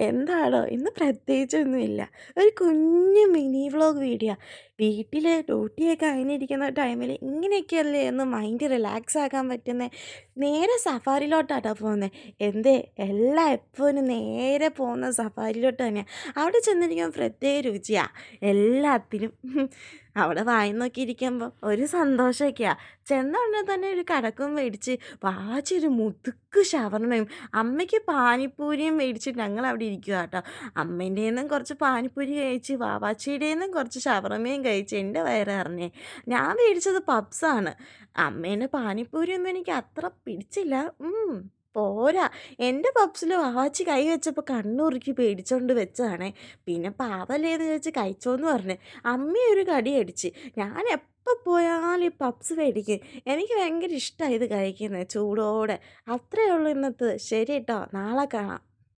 എന്താടോ ഇന്ന് പ്രത്യേകിച്ചൊന്നുമില്ല. ഒരു കുഞ്ഞു മിനി വ്ലോഗ് വീഡിയോ. വീട്ടിൽ ഡ്യൂട്ടിയൊക്കെ കഴിഞ്ഞിരിക്കുന്ന ടൈമിൽ ഇങ്ങനെയൊക്കെയല്ലേ ഒന്ന് മൈൻഡ് റിലാക്സ് ആക്കാൻ പറ്റുന്നത്. നേരെ സഫാരിയിലോട്ടാട്ടോ പോകുന്നത്. എന്തേ എല്ലാ എപ്പോഴും നേരെ പോകുന്ന സഫാരിയിലോട്ട് തന്നെയാണ്. അവിടെ ചെന്നിരിക്കുമ്പോൾ പ്രത്യേക രുചിയാണ് എല്ലാത്തിനും. അവിടെ വായി നോക്കിയിരിക്കുമ്പോൾ ഒരു സന്തോഷമൊക്കെയാണ്. ചെന്ന ഉടനെ തന്നെ ഒരു കടക്കും മേടിച്ച് വാച്ചിയൊരു മുതുക്ക് ഷവർമ്മയും അമ്മയ്ക്ക് പാനിപ്പൂരിയും മേടിച്ച് ഞങ്ങളവിടെ ഇരിക്കുക കേട്ടോ. അമ്മേൻ്റെന്നും കുറച്ച് പാനിപ്പൂരി കഴിച്ച് വാവാച്ചിയുടേന്നും കുറച്ച് ഷവർമ്മയും കഴിച്ച് എൻ്റെ വയറ് നിറഞ്ഞേ. ഞാൻ മേടിച്ചത് പപ്സാണ്. അമ്മേൻ്റെ പാനിപ്പൂരിയൊന്നും എനിക്ക് അത്ര പിടിച്ചില്ല. പോരാ. എൻ്റെ പപ്സിൽ വാവാച്ചി കൈ വെച്ചപ്പോൾ കണ്ണുറുക്കി പേടിച്ചോണ്ട് വെച്ചതാണേ. പിന്നെ പാവല്ലേന്ന് ചോദിച്ച് കഴിച്ചോന്ന് പറഞ്ഞ് അമ്മയൊരു കടി അടിച്ച്. ഞാൻ എപ്പോൾ പോയാലും ഈ പപ്സ് മേടിക്കും. എനിക്ക് ഭയങ്കര ഇഷ്ടമാണ് ഇത് കഴിക്കുന്നത് ചൂടോടെ. അത്രയേ ഉള്ളൂ ഇന്നത്തെ. ശരി കേട്ടോ, നാളെ കാണാം.